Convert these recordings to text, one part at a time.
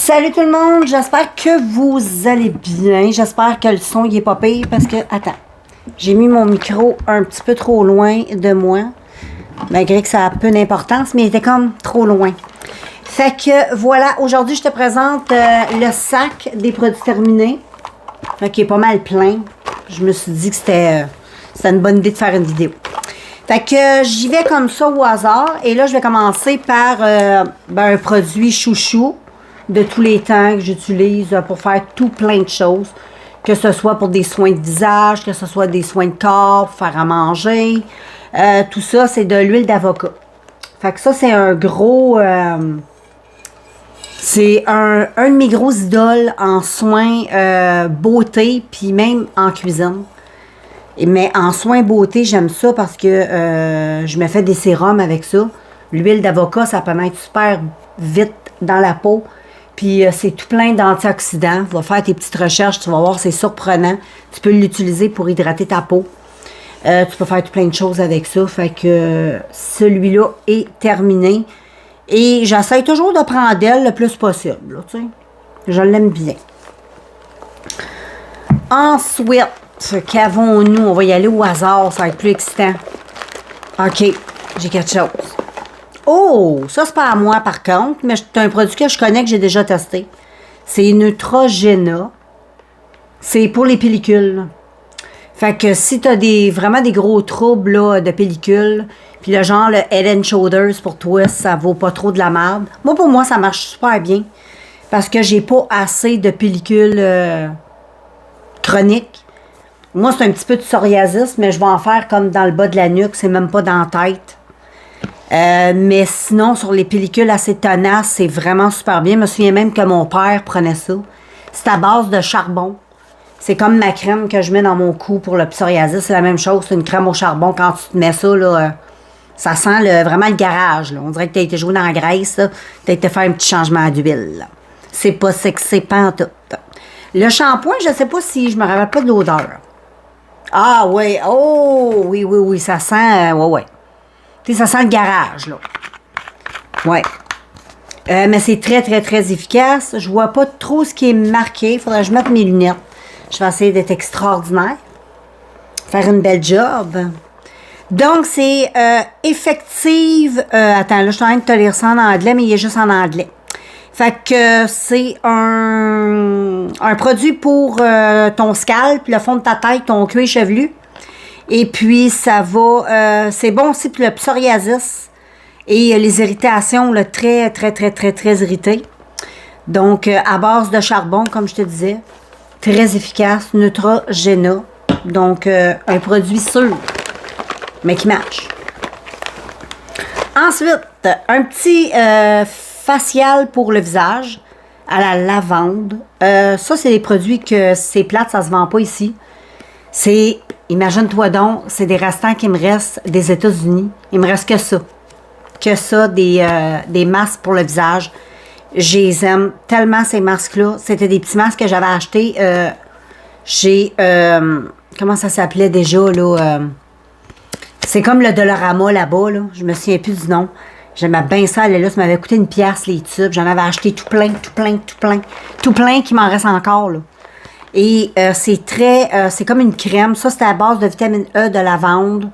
Salut tout le monde, j'espère que vous allez bien. J'espère que le son il est pas pire parce que, attends, j'ai mis mon micro un petit peu trop loin de moi. Malgré que ça a peu d'importance, mais il était comme trop loin. Fait que voilà, aujourd'hui je te présente le sac des produits terminés. Fait qu'il est pas mal plein. Je me suis dit que c'était une bonne idée de faire une vidéo. Fait que j'y vais comme ça au hasard. Et là, je vais commencer par un produit chouchou de tous les temps que j'utilise pour faire tout plein de choses. Que ce soit pour des soins de visage, que ce soit des soins de corps, pour faire à manger. Tout ça, c'est de l'huile d'avocat. Fait que ça, c'est un gros... c'est un de mes gros idoles en soins beauté, puis même en cuisine. Mais en soins beauté, j'aime ça parce que je me fais des sérums avec ça. L'huile d'avocat, ça pénètre super vite dans la peau. Puis c'est tout plein d'antioxydants. Va faire tes petites recherches, tu vas voir, c'est surprenant. Tu peux l'utiliser pour hydrater ta peau. Tu peux faire tout plein de choses avec ça. Fait que celui-là est terminé. Et j'essaie toujours de prendre d'elle le plus possible. Là, tu sais. Je l'aime bien. Ensuite, qu'avons-nous? On va y aller au hasard, ça va être plus excitant. OK, j'ai quelque chose. Oh, ça c'est pas à moi par contre, mais c'est un produit que je connais, que j'ai déjà testé. C'est Neutrogena. C'est pour les pellicules. Fait que si tu as vraiment des gros troubles là, de pellicules, puis le genre le Head and Shoulders pour toi, ça vaut pas trop de la merde. Moi, pour moi, ça marche super bien. Parce que j'ai pas assez de pellicules chroniques. Moi, c'est un petit peu de psoriasis, mais je vais en faire comme dans le bas de la nuque, c'est même pas dans la tête. Mais sinon, sur les pellicules assez tenaces, c'est vraiment super bien. Je me souviens même que mon père prenait ça. C'est à base de charbon. C'est comme ma crème que je mets dans mon cou pour le psoriasis. C'est la même chose, c'est une crème au charbon. Quand tu te mets ça, là, ça sent vraiment le garage. Là. On dirait que tu as été joué dans la graisse. Tu as été faire un petit changement d'huile. C'est pas sexy, pas en tout. Le shampoing, je sais pas si je me rappelle pas de l'odeur. Ah oui, oh oui, ça sent, ouais. Tu sais, ça sent le garage, là. Ouais. Mais c'est très efficace. Je vois pas trop ce qui est marqué. Faudrait que je mette mes lunettes. Je vais essayer d'être extraordinaire. Faire une belle job. Donc, c'est effective. Attends, là, je suis en train de te lire ça en anglais, mais il est juste en anglais. Fait que c'est un produit pour ton scalp, le fond de ta tête, ton cuir chevelu. Et puis, ça va... c'est bon aussi pour le psoriasis et les irritations, là, très irritées. Donc, à base de charbon, comme je te disais. Très efficace. Neutrogena. Donc, un produit sûr, mais qui marche. Ensuite, un petit facial pour le visage à la lavande. Ça, c'est des produits que c'est plate, ça se vend pas ici. C'est... Imagine-toi donc, c'est des restants qui me restent des États-Unis. Il me reste que ça. Que ça, des masques pour le visage. Je les aime tellement, ces masques-là. C'était des petits masques que j'avais achetés chez... comment ça s'appelait déjà, là? C'est comme le Dollarama, là-bas, là. Je me souviens plus du nom. J'aimais bien ça, là. Ça m'avait coûté 1$ les tubes. J'en avais acheté tout plein. Tout plein qui m'en reste encore, là. Et c'est comme une crème. Ça, c'est à base de vitamine E de lavande.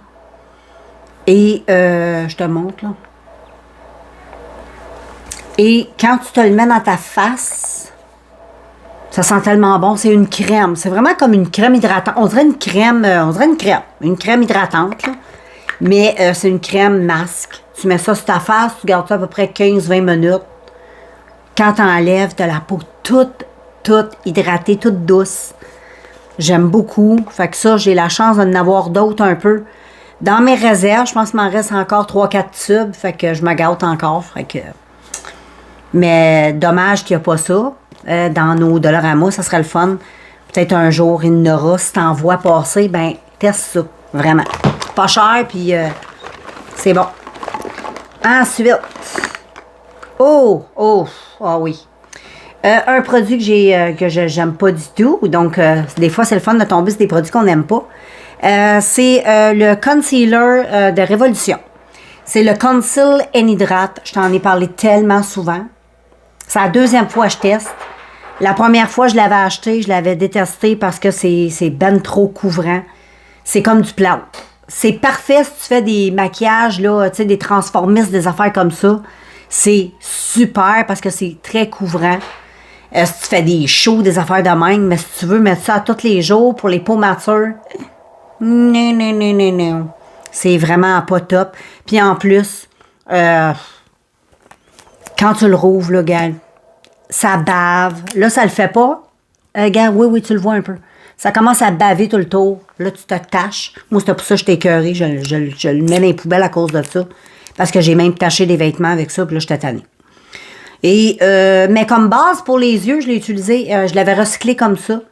Et, je te montre, là. Et quand tu te le mets dans ta face, ça sent tellement bon. C'est une crème. C'est vraiment comme une crème hydratante. On dirait une crème. Une crème hydratante, là. Mais c'est une crème masque. Tu mets ça sur ta face, tu gardes ça à peu près 15-20 minutes. Quand tu enlèves, tu as la peau toute hydratée, toute douce. J'aime beaucoup. Fait que ça, j'ai la chance d'en avoir d'autres un peu. Dans mes réserves, je pense qu'il m'en reste encore 3-4 tubes. Fait que je me gâte encore. Fait que... Mais dommage qu'il n'y a pas ça. Dans nos Dollarama, ça serait le fun. Peut-être un jour, il y en aura. Si t'en vois passer, ben, teste ça. Vraiment. Pas cher, puis c'est bon. Ensuite. Oh oui. Un produit que j'aime pas du tout. Donc, des fois, c'est le fun de tomber sur des produits qu'on n'aime pas. C'est le concealer de Révolution. C'est le Conceal and Hydrate. Je t'en ai parlé tellement souvent. C'est la deuxième fois que je teste. La première fois, je l'avais acheté, je l'avais détesté parce que c'est ben trop couvrant. C'est comme du plâtre. C'est parfait si tu fais des maquillages, là, tu sais, des transformistes, des affaires comme ça. C'est super parce que c'est très couvrant. Si tu fais des shows, des affaires de même, mais si tu veux mettre ça tous les jours pour les peaux matures, non, non, non, non, non. C'est vraiment pas top. Puis en plus, quand tu le rouvres, là, gars, ça bave. Là, ça le fait pas. Gars, oui, tu le vois un peu. Ça commence à baver tout le tour. Là, tu te tâches. Moi, c'était pour ça que j'étais écœurée. Je le mets dans les poubelles à cause de ça. Parce que j'ai même taché des vêtements avec ça, puis là, j'étais tannée. Et, mais comme base pour les yeux, je l'ai utilisé, je l'avais recyclé comme ça.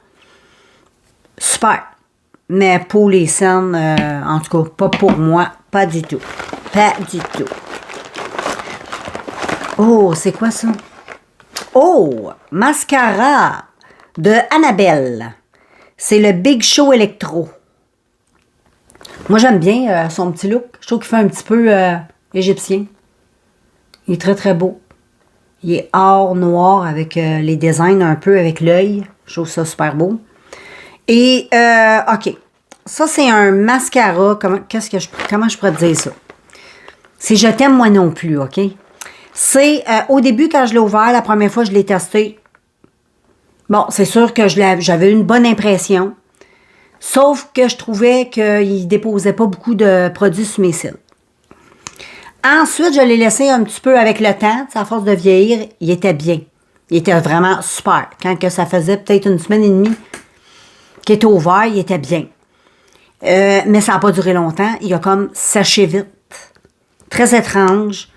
Super. Mais pour les cernes, en tout cas, pas pour moi. Pas du tout. Pas du tout. Oh, c'est quoi ça? Oh, mascara de Annabelle. C'est le Big Show Electro. Moi, j'aime bien son petit look. Je trouve qu'il fait un petit peu égyptien. Il est très, très beau. Il est or noir avec les designs un peu avec l'œil. Je trouve ça super beau. Et, OK. Ça, c'est un mascara. Comment je pourrais te dire ça? C'est Je t'aime moi non plus, OK? C'est, au début, quand je l'ai ouvert, la première fois que je l'ai testé, bon, c'est sûr que j'avais une bonne impression. Sauf que je trouvais qu'il ne déposait pas beaucoup de produits sur mes cils. Ensuite, je l'ai laissé un petit peu avec le temps. À force de vieillir, il était bien. Il était vraiment super. Quand que ça faisait peut-être une semaine et demie qu'il était ouvert, il était bien. Mais ça n'a pas duré longtemps. Il a comme séché vite. Très étrange.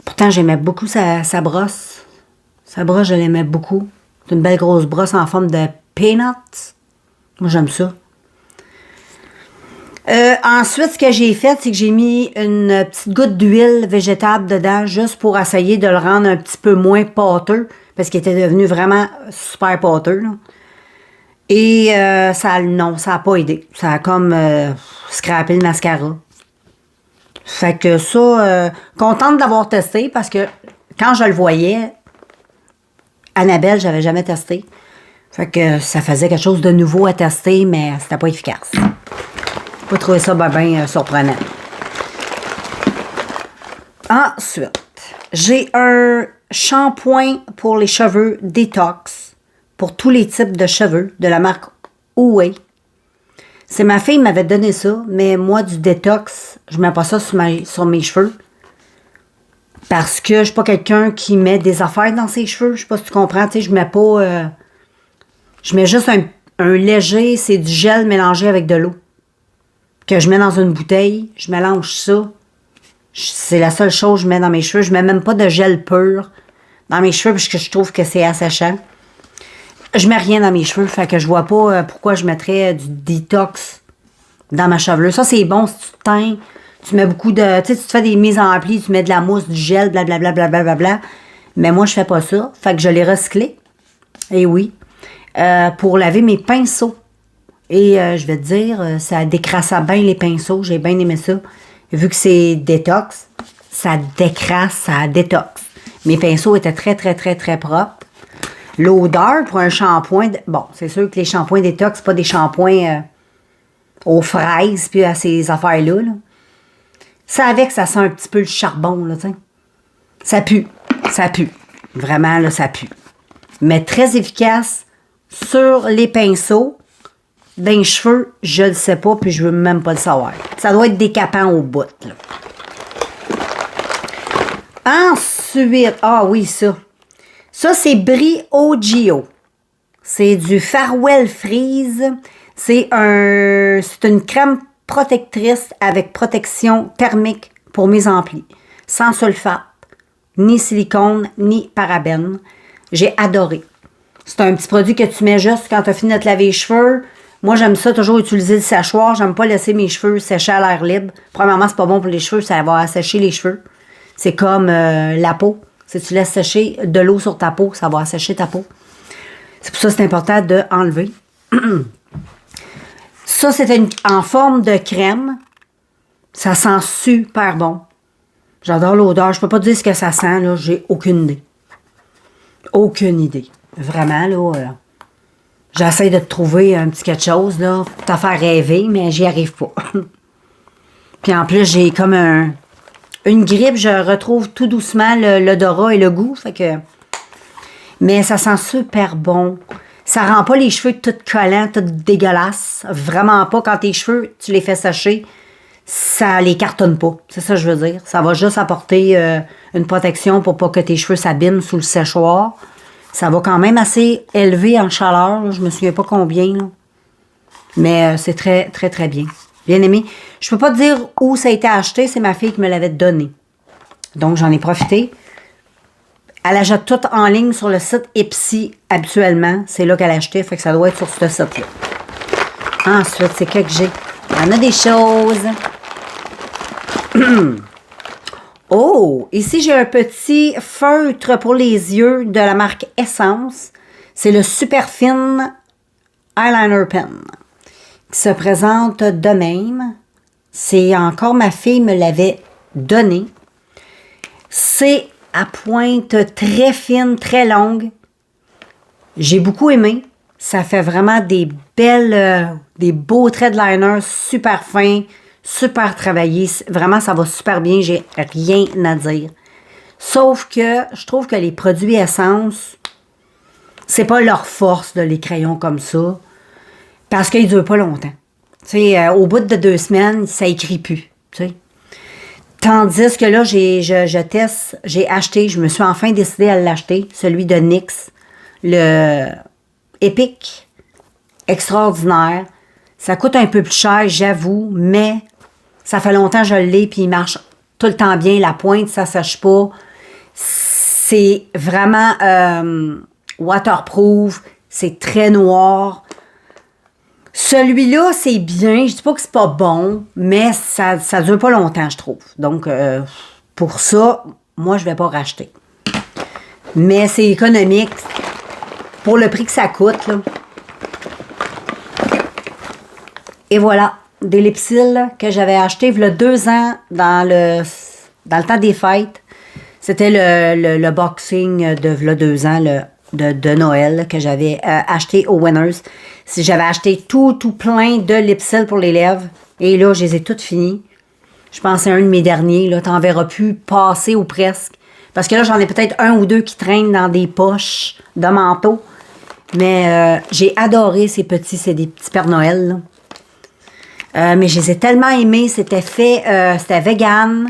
Pourtant, j'aimais beaucoup sa brosse. Sa brosse, je l'aimais beaucoup. C'est une belle grosse brosse en forme de peanuts. Moi, j'aime ça. Ensuite, ce que j'ai fait, c'est que j'ai mis une petite goutte d'huile végétale dedans, juste pour essayer de le rendre un petit peu moins pâteux, parce qu'il était devenu vraiment super pâteux, là. Et ça n'a pas aidé. Ça a comme scrappé le mascara. Fait que ça, contente d'avoir testé, parce que quand je le voyais, Annabelle, j'avais jamais testé. Fait que ça faisait quelque chose de nouveau à tester, mais c'était pas efficace. Pas trouvé ça bien surprenant. Ensuite, j'ai un shampoing pour les cheveux détox, pour tous les types de cheveux, de la marque Ouai. C'est ma fille qui m'avait donné ça, mais moi, du détox, je mets pas ça sur mes cheveux. Parce que je suis pas quelqu'un qui met des affaires dans ses cheveux. Je sais pas si tu comprends, tu sais, je mets pas... je mets juste un léger, c'est du gel mélangé avec de l'eau. Que je mets dans une bouteille, je mélange ça. C'est la seule chose que je mets dans mes cheveux. Je mets même pas de gel pur dans mes cheveux parce que je trouve que c'est asséchant. Je mets rien dans mes cheveux, fait que je vois pas pourquoi je mettrais du détox dans ma chevelure. Ça, c'est bon si tu te teins. Tu mets beaucoup de... Tu sais, tu te fais des mises en plis, tu mets de la mousse, du gel, blablabla, blablabla. Mais moi, je fais pas ça. Fait que je l'ai recyclé. Et oui. Pour laver mes pinceaux. Et je vais te dire, ça décrasse bien les pinceaux. J'ai bien aimé ça. Vu que c'est détox, ça décrasse, ça détox. Mes pinceaux étaient très, très, très, très propres. L'odeur pour un shampoing... Bon, c'est sûr que les shampoings détox, c'est pas des shampoings aux fraises puis à ces affaires-là. Là. Ça avec, ça sent un petit peu le charbon, là, tu sais. Ça pue. Ça pue. Vraiment, là, ça pue. Mais très efficace sur les pinceaux. Dans les cheveux, je le sais pas, puis je veux même pas le savoir. Ça doit être décapant au bout, là. Ensuite, ah oui, ça. Ça, c'est Brie Ogio. C'est du Farewell Freeze. C'est une crème protectrice avec protection thermique pour mes amplis. Sans sulfate, ni silicone, ni parabène. J'ai adoré. C'est un petit produit que tu mets juste quand tu as fini de te laver les cheveux. Moi, j'aime ça toujours utiliser le séchoir. J'aime pas laisser mes cheveux sécher à l'air libre. Premièrement, c'est pas bon pour les cheveux. Ça va assécher les cheveux. C'est comme la peau. Si tu laisses sécher de l'eau sur ta peau, ça va assécher ta peau. C'est pour ça que c'est important d'enlever. Ça, c'était en forme de crème. Ça sent super bon. J'adore l'odeur. Je peux pas te dire ce que ça sent, là. J'ai aucune idée. Aucune idée. Vraiment, là, j'essaie de te trouver un petit quelque chose, là, pour te faire rêver, mais j'y arrive pas. Puis en plus, j'ai comme une grippe, je retrouve tout doucement l'odorat et le goût, fait que... Mais ça sent super bon. Ça rend pas les cheveux tout collants, tout dégueulasses. Vraiment pas. Quand tes cheveux, tu les fais sécher, ça les cartonne pas. C'est ça que je veux dire. Ça va juste apporter une protection pour pas que tes cheveux s'abîment sous le séchoir. Ça va quand même assez élevé en chaleur. Là. Je me souviens pas combien. Là. Mais c'est très, très, très bien. Bien aimé. Je peux pas te dire où ça a été acheté. C'est ma fille qui me l'avait donné. Donc, j'en ai profité. Elle achète tout en ligne sur le site Ipsy habituellement. C'est là qu'elle a acheté. Fait que ça doit être sur ce site-là. Ensuite, c'est quoi que j'ai? Il y en a des choses. Oh! Ici, j'ai un petit feutre pour les yeux de la marque Essence. C'est le Super Fin Eyeliner Pen. Qui se présente de même. C'est encore ma fille me l'avait donné. C'est à pointe très fine, très longue. J'ai beaucoup aimé. Ça fait vraiment des belles, des beaux traits de liner super fins, super travaillés. Vraiment, ça va super bien. J'ai rien à dire. Sauf que je trouve que les produits Essence, c'est pas leur force de les crayons comme ça. Parce qu'ils ne durent pas longtemps. Tu sais, au bout de 2 semaines, ça écrit plus. Tu sais. Tandis que là, je teste, j'ai acheté, je me suis enfin décidée à l'acheter, celui de NYX, le Epic, extraordinaire. Ça coûte un peu plus cher, j'avoue, mais ça fait longtemps que je l'ai, puis il marche tout le temps bien. La pointe, ça ne sèche pas. C'est vraiment waterproof, c'est très noir. Celui-là, c'est bien. Je dis pas que c'est pas bon, mais ça dure pas longtemps, je trouve. Donc, pour ça, moi, je vais pas racheter. Mais c'est économique pour le prix que ça coûte, là. Et voilà, des Lipsil que j'avais acheté il y a 2 ans dans le temps des fêtes. C'était le boxing de il y a 2 ans, de Noël que j'avais acheté au Winners. J'avais acheté tout plein de Lipsil pour les lèvres. Et là, je les ai toutes finies. Je pense que c'est un de mes derniers. Là, t'en verras plus passer ou presque. Parce que là, j'en ai peut-être 1 ou 2 qui traînent dans des poches de manteau. Mais j'ai adoré ces petits. C'est des petits Pères Noël. Là. Mais je les ai tellement aimés. C'était fait, c'était vegan.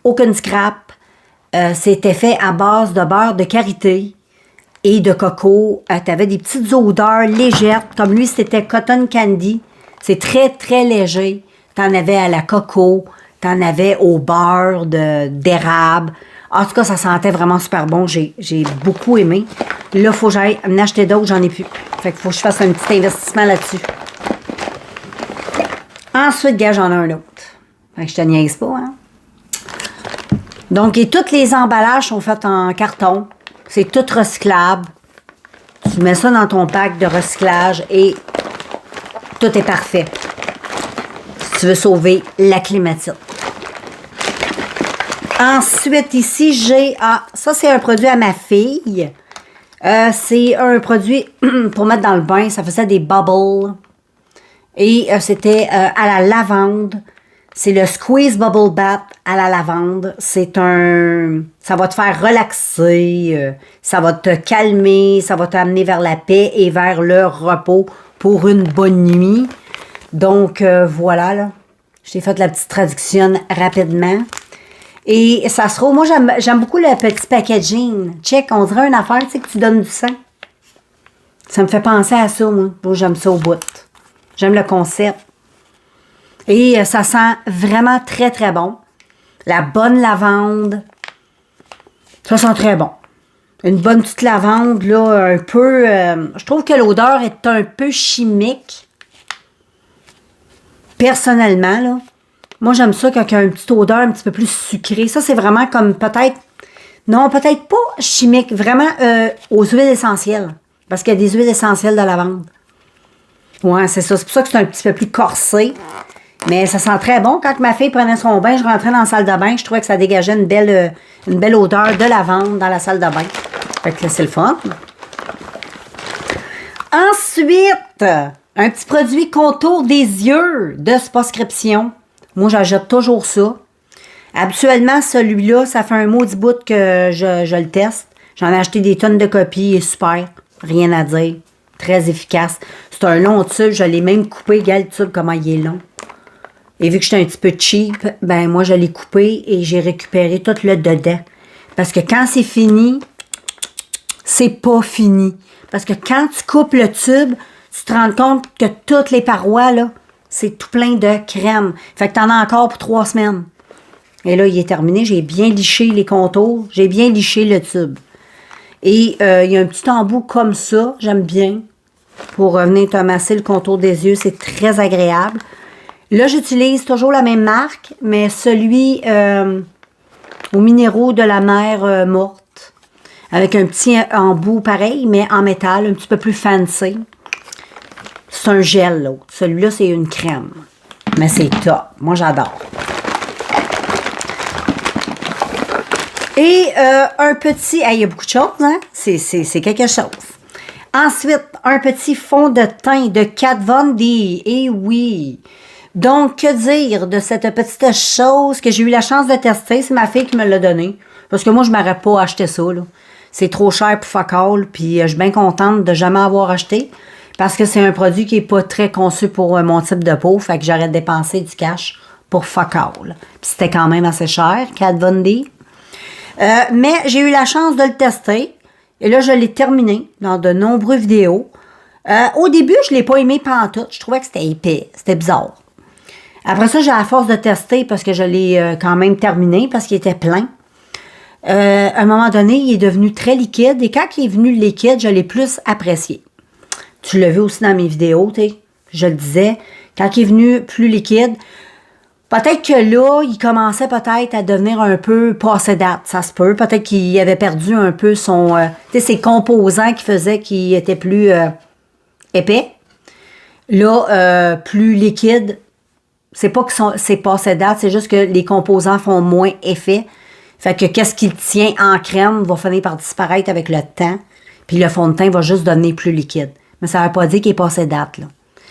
Aucune scrap. C'était fait à base de beurre de karité et de coco. Tu avais des petites odeurs légères. Comme lui, c'était cotton candy. C'est très, très léger. Tu en avais à la coco. Tu en avais au beurre d'érable. En tout cas, ça sentait vraiment super bon. J'ai beaucoup aimé. Là, il faut que j'aille en acheter d'autres. J'en ai plus. Fait qu'il faut que je fasse un petit investissement là-dessus. Ensuite, gars, j'en ai un autre. Fait que je te niaise pas, hein? Donc, et tous les emballages sont faits en carton. C'est tout recyclable. Tu mets ça dans ton pack de recyclage et tout est parfait. Si tu veux sauver la climatite. Ensuite, ici, j'ai... Ah, ça, c'est un produit à ma fille. C'est un produit pour mettre dans le bain. Ça faisait des bubbles. Et c'était à la lavande. C'est le Squeeze Bubble Bath à la lavande. C'est un... Ça va te faire relaxer, ça va te calmer, ça va t'amener vers la paix et vers le repos pour une bonne nuit. Donc, voilà, là. Je t'ai fait la petite traduction rapidement. Et ça sera... Moi, j'aime beaucoup le petit packaging. Check, on dirait une affaire, tu sais, que tu donnes du sang. Ça me fait penser à ça, moi. Moi, j'aime ça au bout. J'aime le concept. Et ça sent vraiment très, très bon. La bonne lavande. Ça sent très bon. Une bonne petite lavande, là, un peu... je trouve que l'odeur est un peu chimique. Personnellement, là. Moi, j'aime ça quand il y a une petite odeur un petit peu plus sucrée. Ça, c'est vraiment comme peut-être... Non, peut-être pas chimique. Vraiment aux huiles essentielles. Parce qu'il y a des huiles essentielles de lavande. Ouais, c'est ça. C'est pour ça que c'est un petit peu plus corsé. Mais ça sent très bon. Quand ma fille prenait son bain, je rentrais dans la salle de bain. Je trouvais que ça dégageait une belle odeur de lavande dans la salle de bain. Fait que là, c'est le fun. Ensuite, un petit produit contour des yeux de Sposcription. Moi, j'achète toujours ça. Habituellement, celui-là, ça fait un maudit bout que je le teste. J'en ai acheté des tonnes de copies. Il est super. Rien à dire. Très efficace. C'est un long tube. Je l'ai même coupé. Regarde le tube, comment il est long. Et vu que j'étais un petit peu cheap, ben moi, je l'ai coupé et j'ai récupéré tout le dedans. Parce que quand c'est fini, c'est pas fini. Parce que quand tu coupes le tube, tu te rends compte que toutes les parois, là, c'est tout plein de crème. Fait que t'en as encore pour 3 semaines. Et là, il est terminé. J'ai bien liché les contours. J'ai bien liché le tube. Et il y a un petit embout comme ça. J'aime bien. Pour venir te masser le contour des yeux. C'est très agréable. Là, j'utilise toujours la même marque. Mais celui aux minéraux de la mer morte. Avec un petit embout pareil, mais en métal, un petit peu plus fancy. C'est un gel, l'autre. Celui-là, c'est une crème. Mais c'est top. Moi, j'adore. Et un petit... il y a beaucoup de choses, hein? C'est quelque chose. Ensuite, un petit fond de teint de Kat Von D. Eh oui! Donc, que dire de cette petite chose que j'ai eu la chance de tester? C'est ma fille qui me l'a donné. Parce que moi, je ne m'aurais pas acheté ça, là. C'est trop cher pour fuck all, puis je suis bien contente de jamais avoir acheté parce que c'est un produit qui n'est pas très conçu pour mon type de peau, fait que j'aurais dépensé du cash pour fuck all. Puis c'était quand même assez cher, Kat Von D. Mais j'ai eu la chance de le tester et là, je l'ai terminé dans de nombreuses vidéos. Au début, je ne l'ai pas aimé pantoute, je trouvais que c'était épais, c'était bizarre. Après ça, j'ai à force de tester parce que je l'ai quand même terminé parce qu'il était plein. À un moment donné, il est devenu très liquide. Et quand il est venu liquide, je l'ai plus apprécié. Tu l'as vu aussi dans mes vidéos, je le disais. Quand il est venu plus liquide, peut-être que là, il commençait peut-être à devenir un peu passé date. Ça se peut. Peut-être qu'il avait perdu un peu ses composants qui faisaient qu'il était plus épais. Là, plus liquide. C'est pas que c'est passé date, c'est juste que les composants font moins effet. Fait que qu'est-ce qui tient en crème va finir par disparaître avec le temps. Puis le fond de teint va juste devenir plus liquide. Mais ça ne veut pas dire qu'il est passé date, là.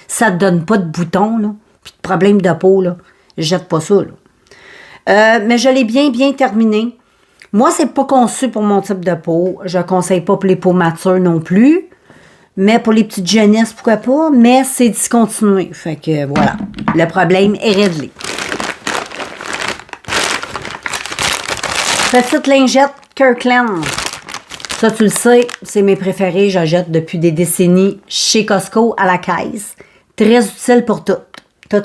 Si ça ne te donne pas de boutons, là, puis de problèmes de peau, là, jette pas ça, là. Mais je l'ai bien terminé. Moi, c'est pas conçu pour mon type de peau. Je ne conseille pas pour les peaux matures non plus. Mais pour les petites jeunesses, pourquoi pas. Mais c'est discontinué. Fait que voilà. Le problème est réglé. Petite lingette Kirkland. Ça, tu le sais, c'est mes préférés. J'achète depuis des décennies chez Costco à la caisse. Très utile pour tout. Tout.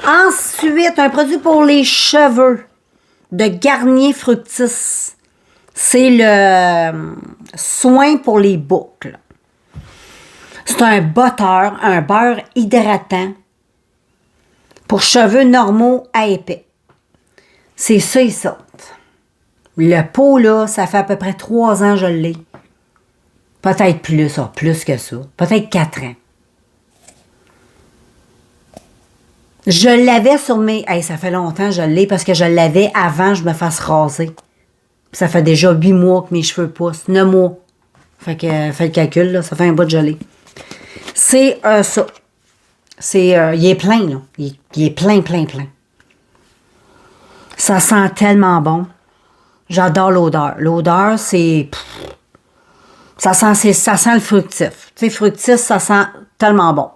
Ensuite, un produit pour les cheveux de Garnier Fructis. C'est le soin pour les boucles. C'est un botteur, un beurre hydratant pour cheveux normaux à épais. C'est ça, ils sortent. Le pot, là, ça fait à peu près 3 ans que je l'ai. Peut-être plus que ça. Peut-être 4 ans. Je l'avais sur mes... ça fait longtemps que je l'ai parce que je l'avais avant que je me fasse raser. Ça fait déjà 8 mois que mes cheveux poussent. 9 mois. Fait que, fais le calcul, là, ça fait un bout de gelé. C'est ça. Il est plein, là. Il est plein. Ça sent tellement bon. J'adore l'odeur. L'odeur, c'est... Ça sent le fructif. Tu sais, fructif, ça sent tellement bon.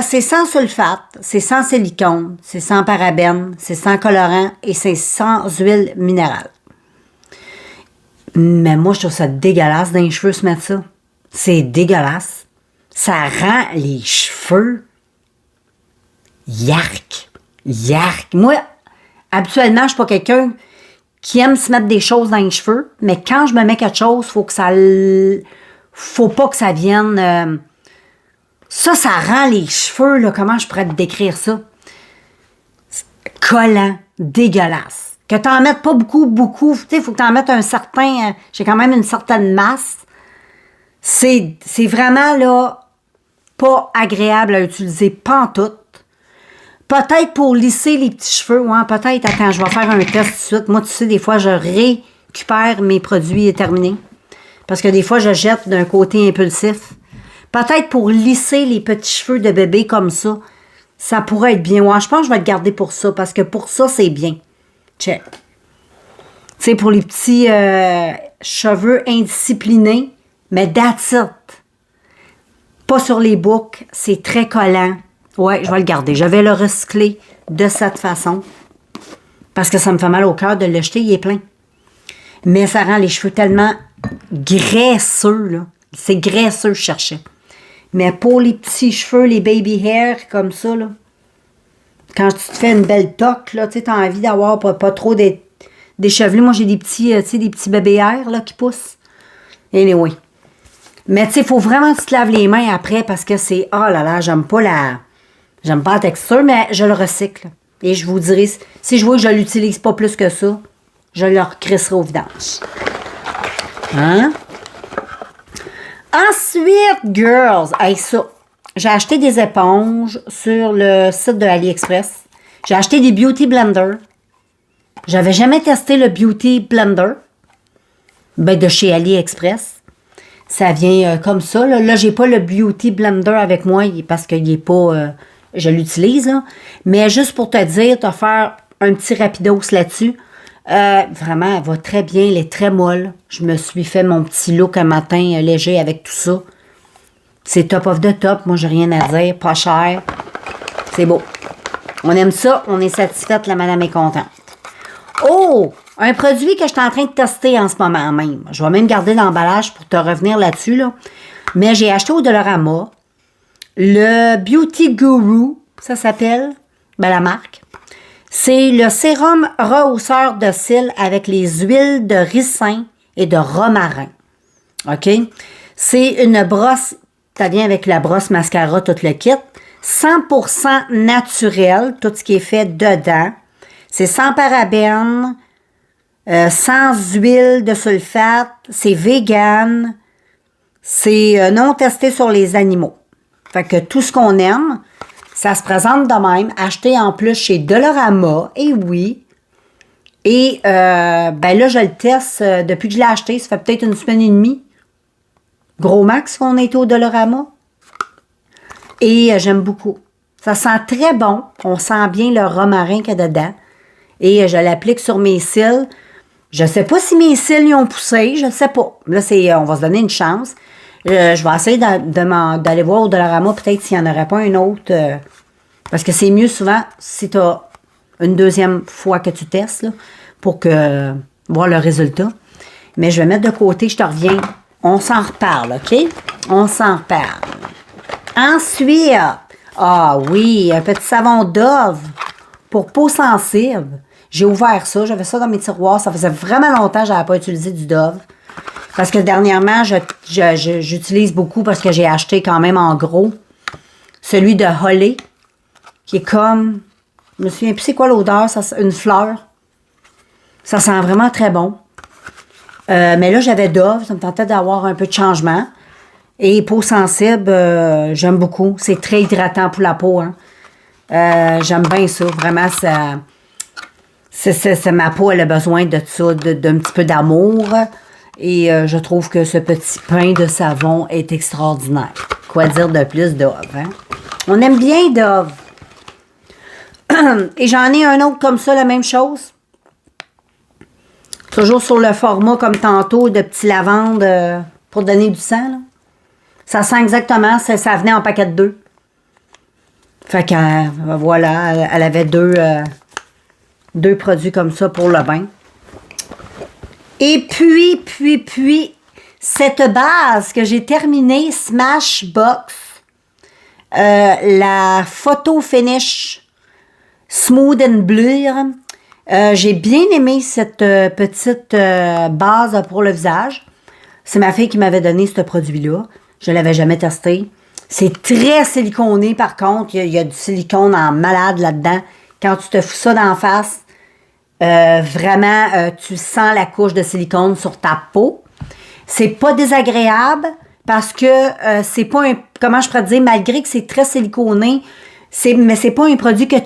C'est sans sulfate, c'est sans silicone, c'est sans parabènes, c'est sans colorant et c'est sans huile minérale. Mais moi, je trouve ça dégueulasse dans les cheveux se mettre ça. C'est dégueulasse. Ça rend les cheveux yark. Moi, habituellement, je suis pas quelqu'un qui aime se mettre des choses dans les cheveux, mais quand je me mets quelque chose, faut pas que ça vienne... Ça rend les cheveux, là, comment je pourrais te décrire ça? Collant, dégueulasse. Que t'en mettes pas beaucoup, tu sais, il faut que t'en mettes un certain... j'ai quand même une certaine masse. C'est vraiment, là, pas agréable à utiliser pantoute. Peut-être pour lisser les petits cheveux, ouais, peut-être. Attends, je vais faire un test tout de suite. Moi, tu sais, des fois, je récupère mes produits terminés. Parce que des fois, je jette d'un côté impulsif. Peut-être pour lisser les petits cheveux de bébé comme ça, ça pourrait être bien. Ouais, je pense que je vais le garder pour ça, parce que pour ça, c'est bien. Check. Tu sais, pour les petits cheveux indisciplinés, mais that's it. Pas sur les boucles, c'est très collant. Ouais, je vais le garder. Je vais le recycler de cette façon. Parce que ça me fait mal au cœur de le jeter, il est plein. Mais ça rend les cheveux tellement graisseux, là. C'est graisseux, je cherchais. Mais pour les petits cheveux, les baby hair, comme ça, là, quand tu te fais une belle toque, là, tu sais, as envie d'avoir pas trop des chevelus. Moi, j'ai des petits, tu sais, des petits bébés hair, là, qui poussent. Anyway. Mais, tu sais, il faut vraiment que tu te laves les mains après parce que c'est, oh là là, j'aime pas la texture, mais je le recycle. Et je vous dirai, si je vois que je l'utilise pas plus que ça, je le recrisserai au vidange. Hein? Ensuite, girls, hey, ça, j'ai acheté des éponges sur le site de AliExpress. J'ai acheté des Beauty Blender. J'avais jamais testé le Beauty Blender de chez AliExpress. Ça vient comme ça. Là, j'ai pas le Beauty Blender avec moi parce qu'il est pas... je l'utilise, là. Mais juste pour te dire, te faire un petit rapidos là-dessus. Vraiment, elle va très bien. Elle est très molle. Je me suis fait mon petit look un matin léger avec tout ça. C'est top of the top. Moi, j'ai rien à dire. Pas cher. C'est beau. On aime ça. On est satisfaite. La madame est contente. Oh! Un produit que je suis en train de tester en ce moment même. Je vais même garder l'emballage pour te revenir là-dessus, là. Mais j'ai acheté au Dollarama le Beauty Guru, ça s'appelle, la marque. C'est le sérum rehausseur de cils avec les huiles de ricin et de romarin. OK? C'est une brosse, ça vient avec la brosse mascara, tout le kit. 100% naturel, tout ce qui est fait dedans. C'est sans parabènes, sans huile de sulfate, c'est vegan, c'est non testé sur les animaux. Fait que tout ce qu'on aime, ça se présente de même, acheté en plus chez Dollarama, et oui. Et là, je le teste depuis que je l'ai acheté, ça fait peut-être une semaine et demie. Gros max qu'on a été au Dollarama. Et j'aime beaucoup. Ça sent très bon, on sent bien le romarin qu'il y a dedans. Et je l'applique sur mes cils. Je ne sais pas si mes cils y ont poussé, je ne sais pas. Là, on va se donner une chance. Je vais essayer d'aller voir au Dollarama, peut-être s'il n'y en aurait pas un autre. Parce que c'est mieux souvent si tu as une deuxième fois que tu testes, là, pour voir le résultat. Mais je vais mettre de côté, je te reviens. On s'en reparle, OK? On s'en reparle. Ensuite, ah oui, un petit savon Dove pour peau sensible. J'ai ouvert ça, j'avais ça dans mes tiroirs. Ça faisait vraiment longtemps que je n'avais pas utilisé du Dove. Parce que dernièrement, j'utilise beaucoup parce que j'ai acheté quand même en gros celui de Holly, qui est comme, je me souviens plus c'est quoi l'odeur, une fleur. Ça sent vraiment très bon. Mais là, j'avais Dove, ça me tentait d'avoir un peu de changement. Et peau sensible, j'aime beaucoup. C'est très hydratant pour la peau. Hein. J'aime bien ça. Vraiment, ma peau, elle a besoin de ça, d'un petit peu d'amour. Et je trouve que ce petit pain de savon est extraordinaire. Quoi dire de plus, Dove? Hein? On aime bien Dove. Et j'en ai un autre comme ça, la même chose. Toujours sur le format comme tantôt de petit lavande pour donner du sang. Là. Ça sent exactement, ça venait en paquet de 2. Fait que voilà, elle avait deux produits comme ça pour le bain. Et puis, cette base que j'ai terminée, Smashbox, la Photo Finish Smooth and Blur. J'ai bien aimé cette petite base pour le visage. C'est ma fille qui m'avait donné ce produit-là. Je ne l'avais jamais testé. C'est très siliconé, par contre. Il y a du silicone en malade là-dedans. Quand tu te fous ça d'en face, vraiment, tu sens la couche de silicone sur ta peau. C'est pas désagréable parce que c'est pas un... Comment je pourrais dire? Malgré que c'est très siliconé, Mais c'est pas un produit que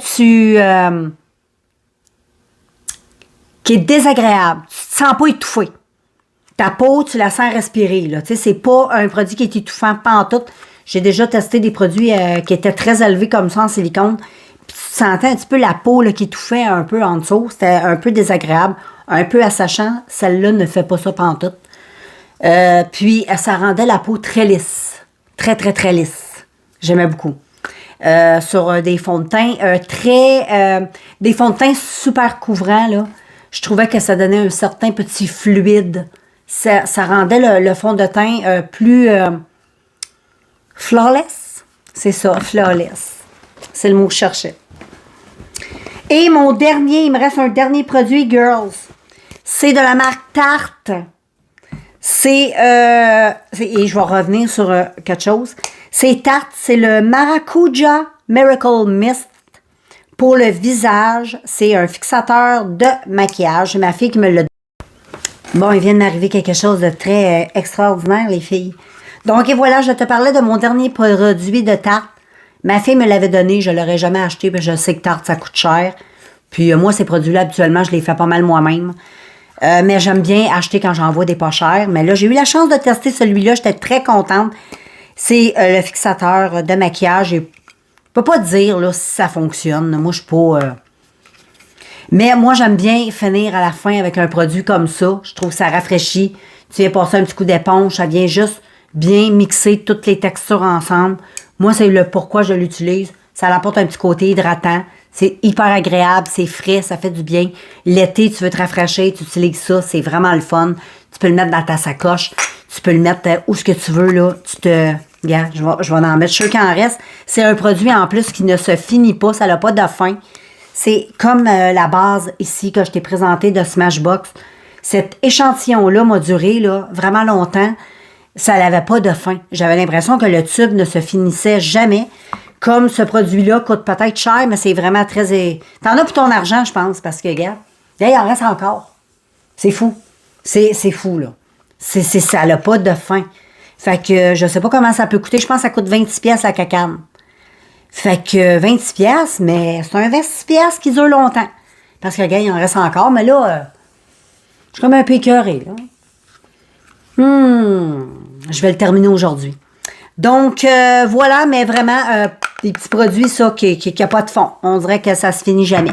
qui est désagréable. Tu te sens pas étouffé. Ta peau, tu la sens respirer, là. Tu sais, c'est pas un produit qui est étouffant, pas en tout. J'ai déjà testé des produits qui étaient très élevés comme ça en silicone. Puis tu sentais un petit peu la peau là, qui étouffait un peu en dessous. C'était un peu désagréable, un peu assachant. Celle-là ne fait pas ça pantoute. Puis ça rendait la peau très lisse. Très, très, très lisse. J'aimais beaucoup. Sur des fonds de teint des fonds de teint super couvrants, là. Je trouvais que ça donnait un certain petit fluide. Ça rendait le fond de teint plus flawless. C'est ça, flawless. C'est le mot que je cherchais. Et mon dernier, il me reste un dernier produit, Girls. C'est de la marque Tarte. Et je vais revenir sur quelque chose. C'est Tarte, c'est le Maracuja Miracle Mist pour le visage. C'est un fixateur de maquillage. C'est ma fille qui me l'a dit. Bon, il vient de m'arriver quelque chose de très extraordinaire, les filles. Donc, et voilà, je te parlais de mon dernier produit de Tarte. Ma fille me l'avait donné, je ne l'aurais jamais acheté, parce que je sais que Tarte, ça coûte cher. Puis moi, ces produits-là, habituellement, je les fais pas mal moi-même. Mais j'aime bien acheter quand j'en vois des pas chers. Mais là, j'ai eu la chance de tester celui-là, j'étais très contente. C'est le fixateur de maquillage. Je ne peux pas te dire là, si ça fonctionne. Moi, je suis pas... Mais moi, j'aime bien finir à la fin avec un produit comme ça. Je trouve que ça rafraîchit. Tu viens passer un petit coup d'éponge. Ça vient juste bien mixer toutes les textures ensemble. Moi, c'est le pourquoi je l'utilise. Ça apporte un petit côté hydratant. C'est hyper agréable. C'est frais. Ça fait du bien. L'été, tu veux te rafraîchir. Tu utilises ça. C'est vraiment le fun. Tu peux le mettre dans ta sacoche. Tu peux le mettre où ce que tu veux. Là. Regarde, je vais en mettre. Je suis sûr qu'il en reste. C'est un produit en plus qui ne se finit pas. Ça n'a pas de fin. C'est comme la base ici que je t'ai présenté de Smashbox. Cet échantillon-là m'a duré là, vraiment longtemps. Ça n'avait pas de fin. J'avais l'impression que le tube ne se finissait jamais. Comme ce produit-là coûte peut-être cher, mais c'est vraiment très... T'en as pour ton argent, je pense, parce que, regarde, là, il en reste encore. C'est fou. C'est fou, là. Ça n'a pas de fin. Fait que je sais pas comment ça peut coûter. Je pense que ça coûte 26$ la cacane. Fait que 26$, mais c'est un 26$ qui dure longtemps. Parce que, regarde, il en reste encore, mais là, je suis comme un peu écœurée, là. Je vais le terminer aujourd'hui. Donc, voilà, mais vraiment, des petits produits, ça, qui n'a pas de fond. On dirait que ça se finit jamais.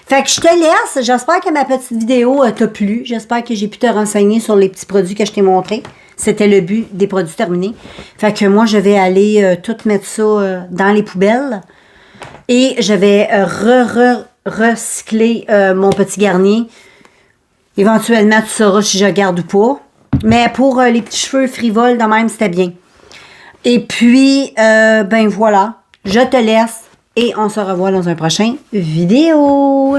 Fait que je te laisse. J'espère que ma petite vidéo t'a plu. J'espère que j'ai pu te renseigner sur les petits produits que je t'ai montrés. C'était le but des produits terminés. Fait que moi, je vais aller tout mettre ça dans les poubelles. Et je vais recycler mon petit garni. Éventuellement, tu sauras si je garde ou pas. Mais pour les petits cheveux frivoles, de même, c'était bien. Et puis, ben voilà. Je te laisse. Et on se revoit dans un prochain vidéo.